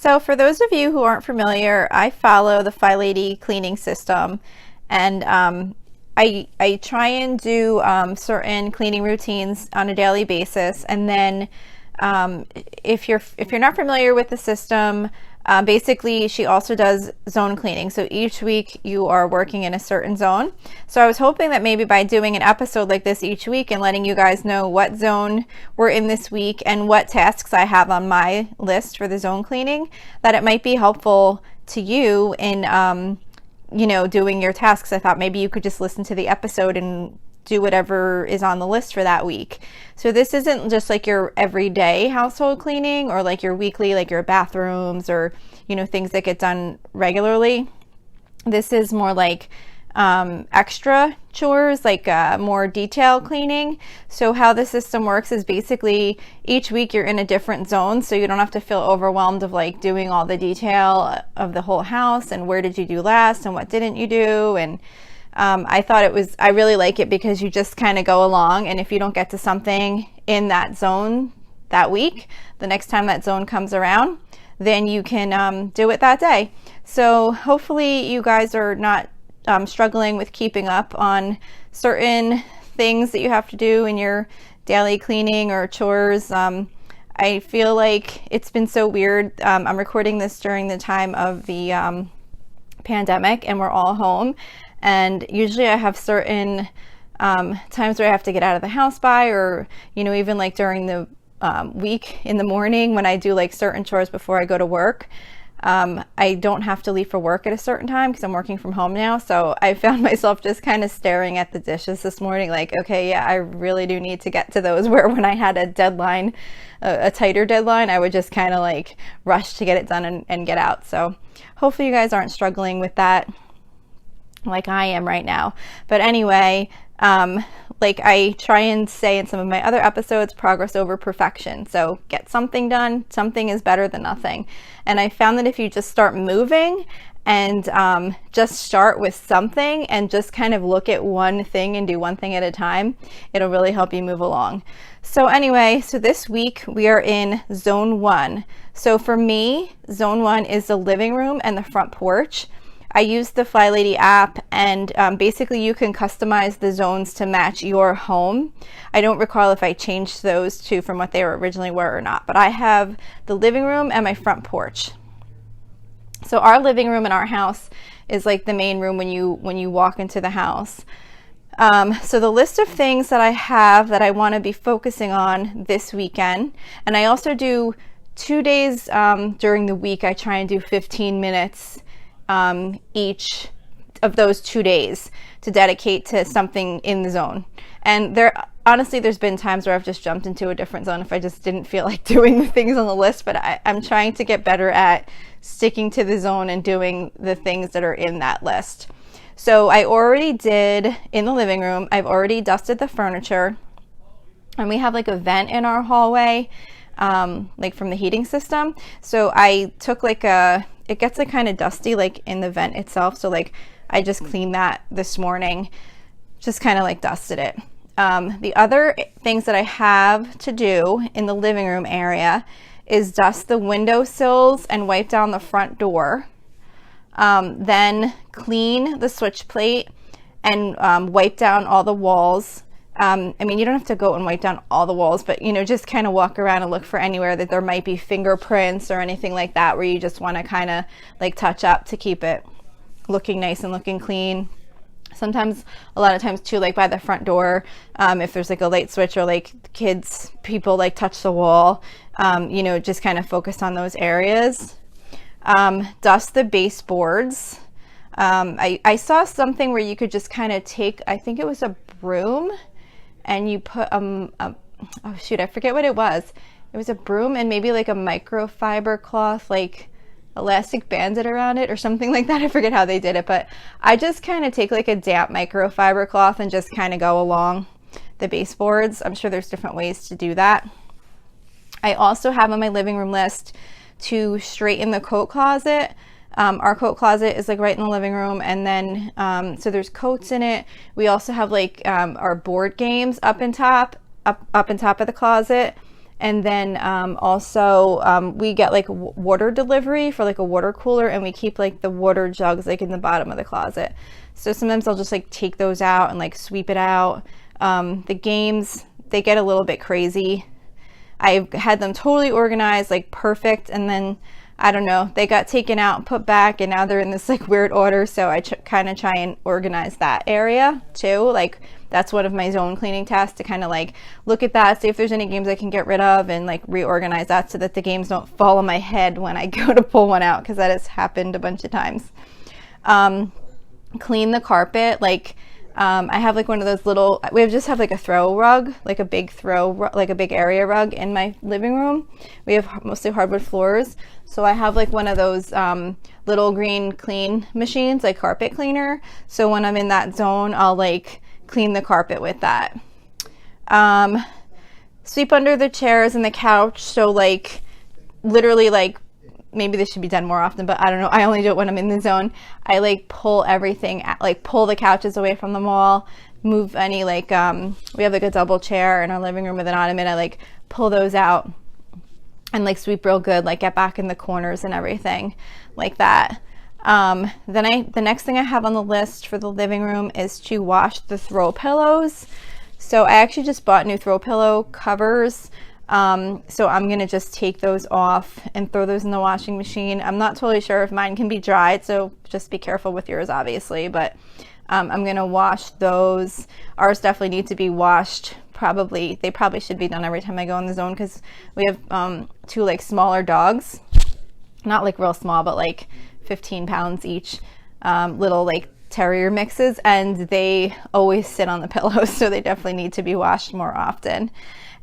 So for those of you who aren't familiar, I follow the FlyLady cleaning system, and I try and do certain cleaning routines on a daily basis. And then if you're not familiar with the system, basically she also does zone cleaning. So each week you are working in a certain zone. So I was hoping that maybe by doing an episode like this each week and letting you guys know what zone we're in this week and what tasks I have on my list for the zone cleaning, that it might be helpful to you in doing your tasks. I thought maybe you could just listen to the episode and do whatever is on the list for that week. So this isn't just like your everyday household cleaning or like your weekly, like your bathrooms or, things that get done regularly. This is more like extra chores, like more detailed cleaning. So how the system works is basically each week you're in a different zone, so you don't have to feel overwhelmed of like doing all the detail of the whole house and where did you do last and what didn't you do. And I really like it because you just kind of go along, and if you don't get to something in that zone that week, the next time that zone comes around, then you can do it that day. So hopefully you guys are not struggling with keeping up on certain things that you have to do in your daily cleaning or chores. I feel like it's been so weird. I'm recording this during the time of the pandemic, and we're all home. And usually I have certain times where I have to get out of the house by, or, even like during the week in the morning when I do like certain chores before I go to work. I don't have to leave for work at a certain time because I'm working from home now. So I found myself just kind of staring at the dishes this morning like, okay, yeah, I really do need to get to those, where when I had a deadline, a tighter deadline, I would just kind of like rush to get it done and get out. So hopefully you guys aren't struggling with that like I am right now. But anyway, like I try and say in some of my other episodes, progress over perfection. So get something done. Something is better than nothing. And I found that if you just start moving and just start with something and just kind of look at one thing and do one thing at a time, it'll really help you move along. So anyway, so this week we are in zone 1. So for me, zone 1 is the living room and the front porch. I use the FlyLady app, and basically you can customize the zones to match your home. I don't recall if I changed those two from what they originally were or not, but I have the living room and my front porch. So our living room in our house is like the main room when you walk into the house. So the list of things that I have that I want to be focusing on this weekend, and I also do 2 days during the week. I try and do 15 minutes each of those 2 days to dedicate to something in the zone. And there's been times where I've just jumped into a different zone if I just didn't feel like doing the things on the list, but I'm trying to get better at sticking to the zone and doing the things that are in that list. So I already did in the living room, I've already dusted the furniture, and we have like a vent in our hallway, like from the heating system. So I took it gets like kind of dusty like in the vent itself. So like I just cleaned that this morning, just kind of like dusted it. The other things that I have to do in the living room area is dust the windowsills and wipe down the front door. Then clean the switch plate and wipe down all the walls. You don't have to go and wipe down all the walls, but just kind of walk around and look for anywhere that there might be fingerprints or anything like that where you just want to kind of like touch up to keep it looking nice and looking clean. Sometimes, a lot of times too, like by the front door, if there's like a light switch or like people like touch the wall, just kind of focus on those areas. Dust the baseboards. I saw something where you could just kind of take, I think it was a broom, and you put I forget what it was. It was a broom and maybe like a microfiber cloth, like elastic banded around it or something like that. I forget how they did it, but I just kind of take like a damp microfiber cloth and just kind of go along the baseboards. I'm sure there's different ways to do that. I also have on my living room list to straighten the coat closet. Our coat closet is like right in the living room, and then so there's coats in it. We also have like our board games up on top of the closet, And then also we get like water delivery for like a water cooler, and we keep like the water jugs like in the bottom of the closet. So sometimes I'll just like take those out and like sweep it out. The games, they get a little bit crazy. I've had them totally organized, like perfect, and then I don't know, they got taken out and put back, and now they're in this like weird order. So I kind of try and organize that area too. Like that's one of my zone cleaning tasks, to kind of like look at that, see if there's any games I can get rid of, and like reorganize that so that the games don't fall on my head when I go to pull one out, because that has happened a bunch of times. Clean the carpet. Like I have like one of those little, we just have like a throw rug, like a big like a big area rug in my living room. We have mostly hardwood floors, so I have like one of those little green clean machines, like carpet cleaner. So when I'm in that zone, I'll like clean the carpet with that. Sweep under the chairs and the couch. So like literally, like maybe this should be done more often, but I don't know. I only do it when I'm in the zone. I like pull everything, like pull the couches away from the wall, move any like, we have like a double chair in our living room with an ottoman. I like pull those out and like sweep real good, like get back in the corners and everything like that. Then the next thing I have on the list for the living room is to wash the throw pillows. So I actually just bought new throw pillow covers. So I'm gonna just take those off and throw those in the washing machine. I'm not totally sure if mine can be dried, so just be careful with yours, obviously, but I'm gonna wash those. Ours definitely need to be washed. They probably should be done every time I go in the zone, because we have two like smaller dogs, not like real small, but like 15 pounds each, little like terrier mixes, and they always sit on the pillows, so they definitely need to be washed more often.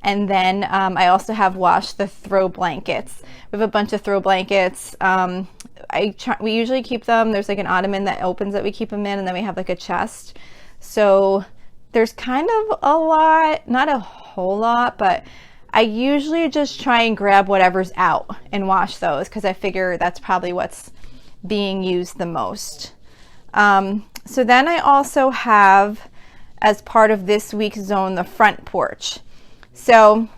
And then I also have washed the throw blankets. We have a bunch of throw blankets. We usually keep them, there's like an ottoman that opens that we keep them in, and then we have like a chest. So there's kind of a lot, not a whole lot, but I usually just try and grab whatever's out and wash those, because I figure that's probably what's being used the most. So then I also have, as part of this week's zone, the front porch. So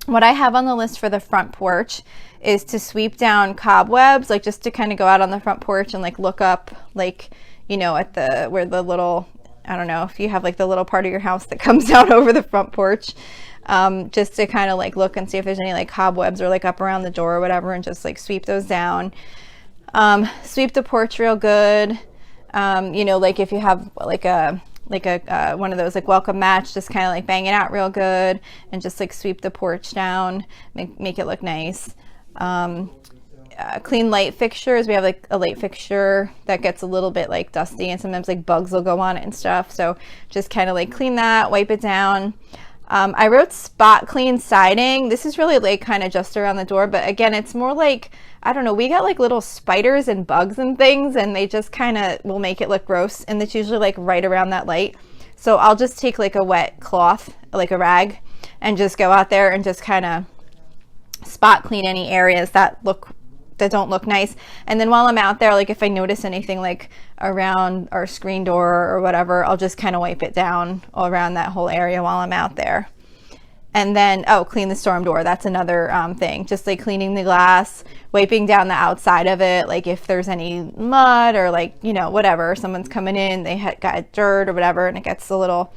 what I have on the list for the front porch is to sweep down cobwebs, like just to kind of go out on the front porch and like look up, like, you know, at where the little, I don't know if you have like the little part of your house that comes out over the front porch, just to kind of like look and see if there's any like cobwebs or like up around the door or whatever, and just like sweep those down. Sweep the porch real good. You know, like if you have like a one of those like welcome mats, just kind of like bang it out real good and just like sweep the porch down, make it look nice. Clean light fixtures. We have like a light fixture that gets a little bit like dusty, and sometimes like bugs will go on it and stuff, so just kind of like clean that, wipe it down. I wrote spot clean siding. This is really like kind of just around the door, but again, it's more like, I don't know, we got like little spiders and bugs and things, and they just kind of will make it look gross, and it's usually like right around that light. So I'll just take like a wet cloth, like a rag, and just go out there and just kind of spot clean any areas that don't look nice. And then while I'm out there, like if I notice anything like around our screen door or whatever, I'll just kind of wipe it down all around that whole area while I'm out there. And then, clean the storm door. That's another thing. Just like cleaning the glass, wiping down the outside of it. Like if there's any mud or like, you know, whatever, someone's coming in, they got dirt or whatever, and it gets a little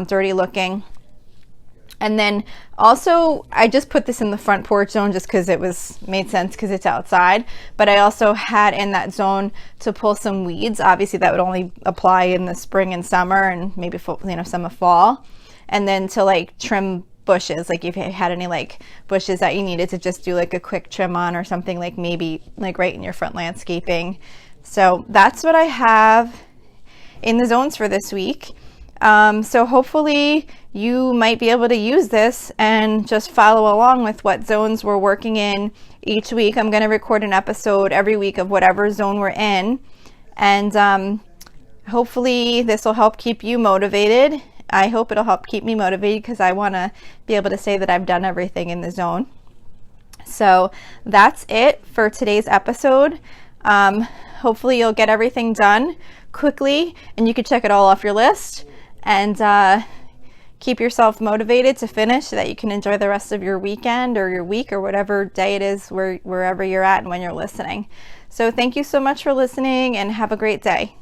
dirty looking. And then also, I just put this in the front porch zone just because it made sense because it's outside. But I also had in that zone to pull some weeds. Obviously, that would only apply in the spring and summer, and maybe some of fall. And then to like trim bushes, like if you had any like bushes that you needed to just do like a quick trim on or something, like maybe like right in your front landscaping. So that's what I have in the zones for this week. So hopefully you might be able to use this and just follow along with what zones we're working in each week. I'm going to record an episode every week of whatever zone we're in, and hopefully this will help keep you motivated. I hope it'll help keep me motivated because I want to be able to say that I've done everything in the zone. So that's it for today's episode. Hopefully you'll get everything done quickly and you can check it all off your list, and keep yourself motivated to finish so that you can enjoy the rest of your weekend or your week or whatever day it is wherever you're at and when you're listening. So thank you so much for listening, and have a great day.